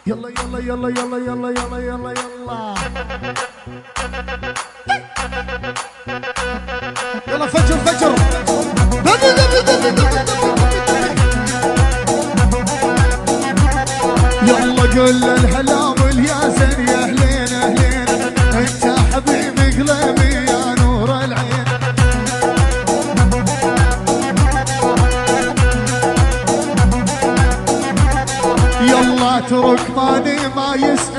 يلا يلا يلا يلا يلا يلا يلا يلا يلا فجر فجر يلا قول الهلا والياسين يا اهلين اهلين انت حبيبي قلبي يا نور العين يلا ترك ماني ما يسأل